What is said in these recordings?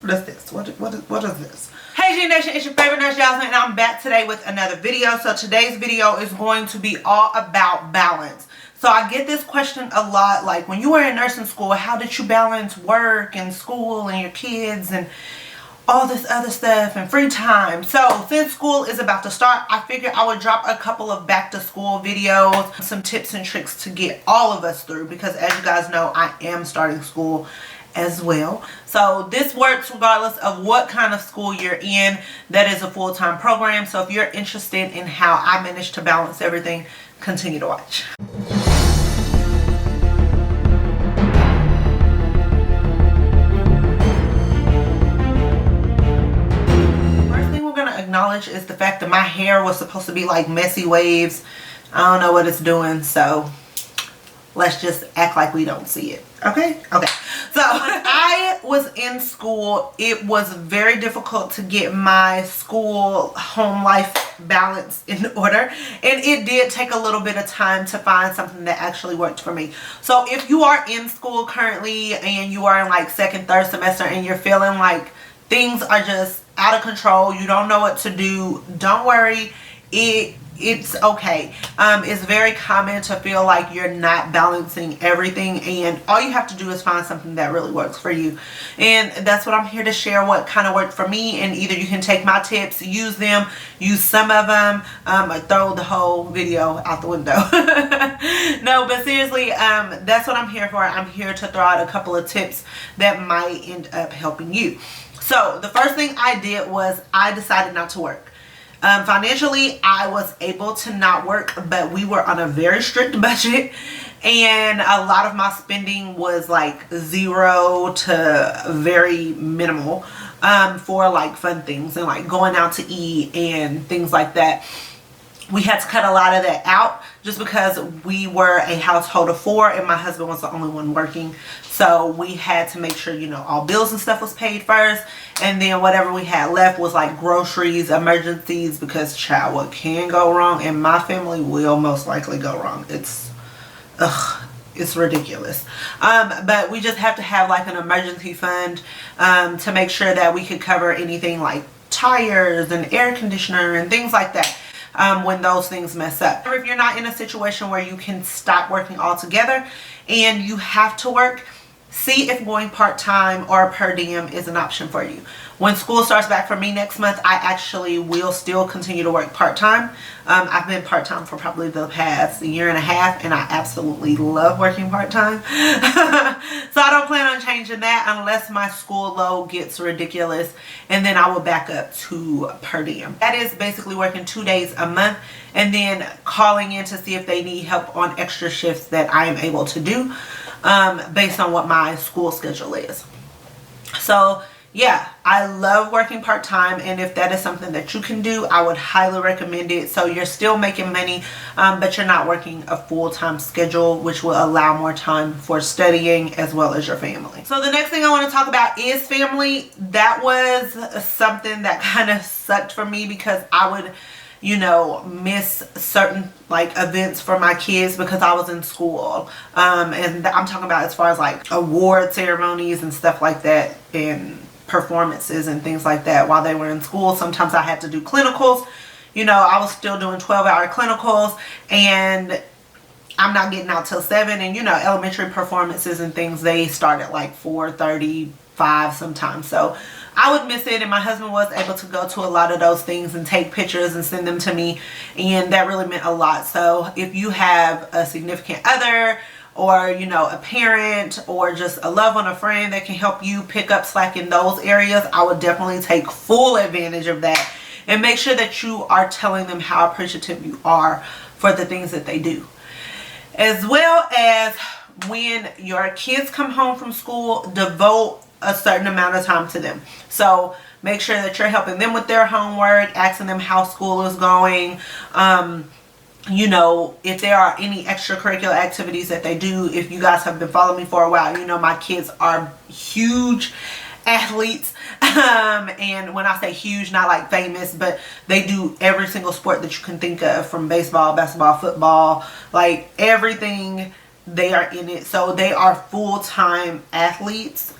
What is this? What is this? Hey G Nation, it's your favorite nurse Jasmine, and I'm back today with another video. So today's video is going to be all about balance. So I get this question a lot, like when you were in nursing school, how did you balance work and school and your kids and all this other stuff and free time? So since school is about to start, I figured I would drop a couple of back to school videos, some tips and tricks to get all of us through, because as you guys know, I am starting school as well. So this works regardless of what kind of school you're in. That is a full-time program. So if you're interested in how I managed to balance everything, continue to watch. First thing we're going to acknowledge is the fact that my hair was supposed to be like messy waves. I don't know what it's doing, so let's just act like we don't see it. Okay. So when I was in school, it was very difficult to get my school home life balance in order, and it did take a little bit of time to find something that actually worked for me. So if you are in school currently and you are in like second, third semester and you're feeling like things are just out of control, you don't know what to do, don't worry. It's okay. It's very common to feel like you're not balancing everything, and all you have to do is find something that really works for you. And that's what I'm here to share, what kind of worked for me. And either you can take my tips, use them, use some of them, or throw the whole video out the window. No, but seriously, that's what I'm here for. I'm here to throw out a couple of tips that might end up helping you. So the first thing I did was I decided not to work. Financially, I was able to not work, but we were on a very strict budget, and a lot of my spending was like zero to very minimal for like fun things and like going out to eat and things like that. We had to cut a lot of that out just because we were a household of 4 and my husband was the only one working. So we had to make sure, you know, all bills and stuff was paid first. And then whatever we had left was like groceries, emergencies, because child, what can go wrong in my family will most likely go wrong. It's ridiculous. But we just have to have like an emergency fund to make sure that we could cover anything like tires and air conditioner and things like that. When those things mess up. Or if you're not in a situation where you can stop working altogether and you have to work, see if going part-time or per diem is an option for you. When school starts back for me next month, I actually will still continue to work part-time. I've been part-time for probably the past year and a half, and I absolutely love working part-time. So I don't plan on changing that unless my school load gets ridiculous, and then I will back up to per diem. That is basically working 2 days a month and then calling in to see if they need help on extra shifts that I am able to do based on what my school schedule is. So yeah, I love working part-time, and if that is something that you can do, I would highly recommend it. So you're still making money, but you're not working a full-time schedule, which will allow more time for studying as well as your family. So the next thing I want to talk about is family. That was something that kind of sucked for me because I would, you know, miss certain like events for my kids because I was in school. And I'm talking about as far as like award ceremonies and stuff like that, and performances and things like that while they were in school. Sometimes I had to do clinicals. You know, I was still doing 12-hour clinicals, and I'm not getting out till 7. And you know, elementary performances and things, they start at like 4:35 sometimes. So I would miss it, and my husband was able to go to a lot of those things and take pictures and send them to me, and that really meant a lot. So if you have a significant other, or you know, a parent, or just a loved one, a friend that can help you pick up slack in those areas, I would definitely take full advantage of that, and make sure that you are telling them how appreciative you are for the things that they do. As well as when your kids come home from school, devote a certain amount of time to them. So make sure that you're helping them with their homework, asking them how school is going. You know, if there are any extracurricular activities that they do. If you guys have been following me for a while, you know my kids are huge athletes, and when I say huge, not like famous, but they do every single sport that you can think of, from baseball, basketball, football, like everything, they are in it. So they are full-time athletes,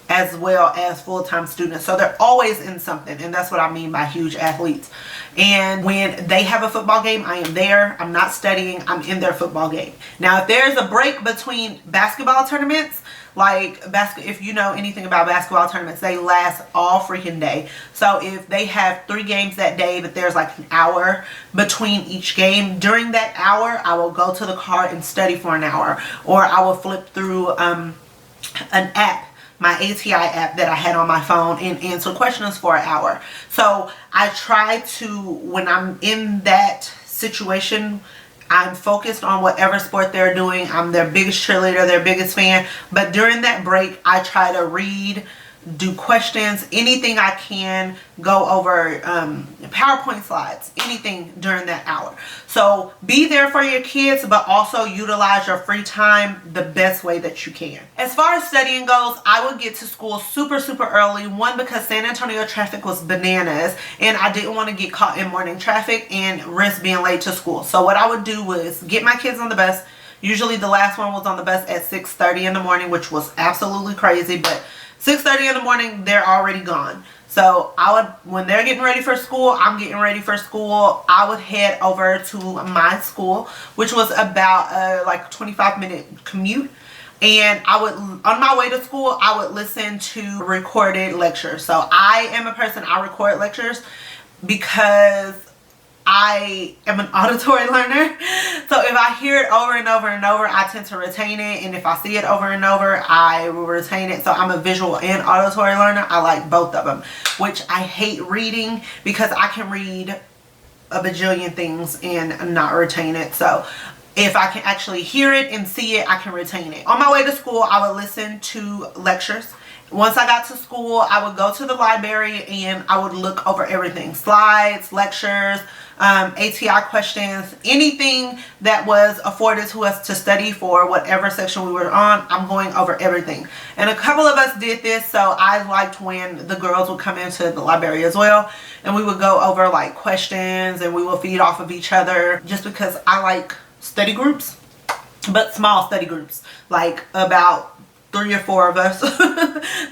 as well as full-time students. So they're always in something, and that's what I mean by huge athletes. And when they have a football game, I am there. I'm not studying. I'm in their football game. Now, if there's a break between basketball tournaments, like if you know anything about basketball tournaments, they last all freaking day. So if they have 3 games that day, but there's like an hour between each game, during that hour, I will go to the car and study for an hour, or I will flip through an app, my ATI app that I had on my phone, and answer questions for an hour. So I try to, when I'm in that situation, I'm focused on whatever sport they're doing. I'm their biggest cheerleader, their biggest fan. But during that break, I try to read, do questions, anything I can, go over PowerPoint slides, anything during that hour. So be there for your kids, but also utilize your free time the best way that you can. As far as studying goes, I would get to school super early. One, because San Antonio traffic was bananas, and I didn't want to get caught in morning traffic and risk being late to school. So what I would do was get my kids on the bus. Usually the last one was on the bus at 6:30 in the morning, which was absolutely crazy, but 6:30 in the morning, they're already gone. So when they're getting ready for school, I'm getting ready for school. I would head over to my school, which was about like a 25-minute commute. And on my way to school, I would listen to recorded lectures. So I am a person, I record lectures because I am an auditory learner. So if I hear it over and over and over, I tend to retain it. And if I see it over and over, I will retain it. So I'm a visual and auditory learner. I like both of them, which I hate reading because I can read a bajillion things and not retain it. So if I can actually hear it and see it, I can retain it. On my way to school, I would listen to lectures. Once I got to school, I would go to the library and I would look over everything. Slides, lectures, ATI questions, anything that was afforded to us to study for whatever section we were on, I'm going over everything. And a couple of us did this, so I liked when the girls would come into the library as well, and we would go over like questions and we will feed off of each other, just because I like study groups, but small study groups, like about 3 or 4 of us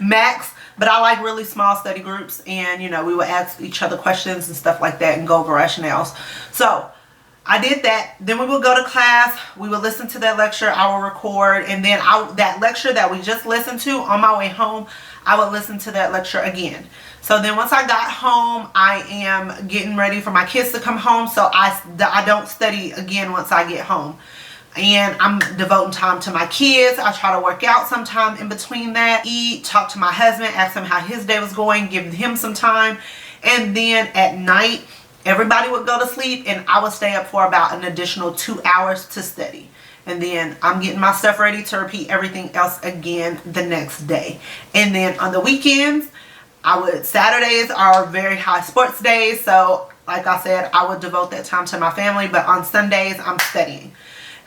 max. But I like really small study groups, and you know, we would ask each other questions and stuff like that and go over rationales. So I did that. Then we would go to class, we would listen to that lecture, I will record, and then that lecture that we just listened to, on my way home, I would listen to that lecture again. So then once I got home, I am getting ready for my kids to come home, so I don't study again once I get home. And I'm devoting time to my kids. I try to work out sometime in between that, eat, talk to my husband, ask him how his day was going, give him some time. And then at night, everybody would go to sleep and I would stay up for about an additional 2 hours to study. And then I'm getting my stuff ready to repeat everything else again the next day. And then on the weekends, Saturdays are very high sports days. So like I said, I would devote that time to my family. But on Sundays, I'm studying.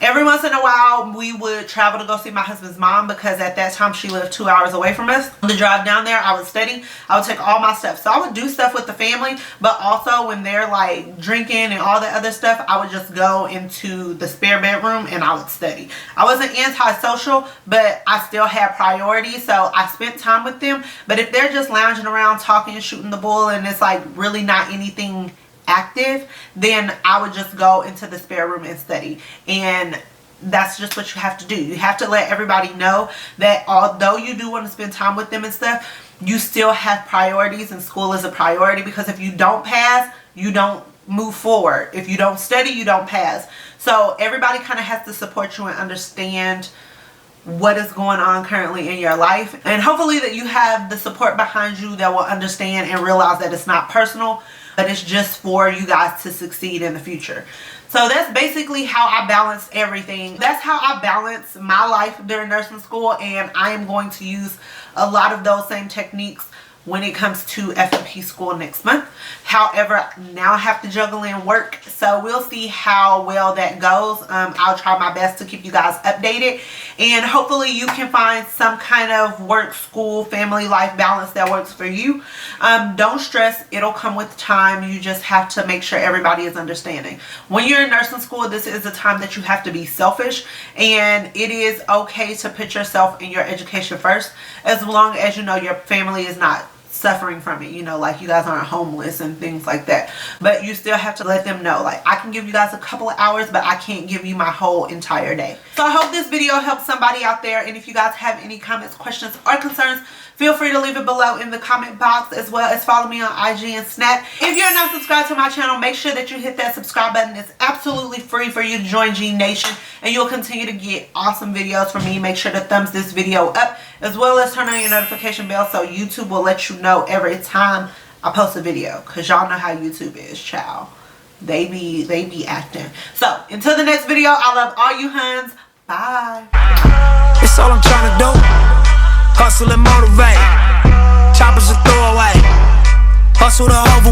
Every once in a while, we would travel to go see my husband's mom, because at that time she lived 2 hours away from us. On the drive down there, I would study. I would take all my stuff. So I would do stuff with the family, but also when they're like drinking and all that other stuff, I would just go into the spare bedroom and I would study. I wasn't antisocial, but I still had priorities, so I spent time with them. But if they're just lounging around talking and shooting the bull and it's like really not anything active, then I would just go into the spare room and study. And that's just what you have to do. You have to let everybody know that although you do want to spend time with them and stuff, you still have priorities, and school is a priority, because if you don't pass, you don't move forward. If you don't study, you don't pass. So everybody kind of has to support you and understand what is going on currently in your life, and hopefully that you have the support behind you that will understand and realize that it's not personal, but it's just for you guys to succeed in the future. So that's basically how I balance everything. That's how I balance my life during nursing school, and I am going to use a lot of those same techniques when it comes to F&P school next month. However, now I have to juggle in work, so we'll see how well that goes. I'll try my best to keep you guys updated, and hopefully you can find some kind of work, school, family life balance that works for you. Don't stress, it'll come with time. You just have to make sure everybody is understanding. When you're in nursing school, this is a time that you have to be selfish, and it is okay to put yourself and your education first, as long as you know your family is not suffering from it, you know, like you guys aren't homeless and things like that. But you still have to let them know, like, I can give you guys a couple of hours, but I can't give you my whole entire day. So I hope this video helps somebody out there, and if you guys have any comments, questions, or concerns, feel free to leave it below in the comment box, as well as follow me on IG and Snap. If you're not subscribed to my channel, make sure that you hit that subscribe button. It's absolutely free for you to join G Nation, and you'll continue to get awesome videos from me. Make sure to thumbs this video up, as well as turn on your notification bell so YouTube will let you know every time I post a video, because y'all know how YouTube is, child. They be acting. So until the next video, I love all you huns. Bye. It's all I'm trying to do. Hustle and motivate. Choppers a throwaway. Hustle to overweight.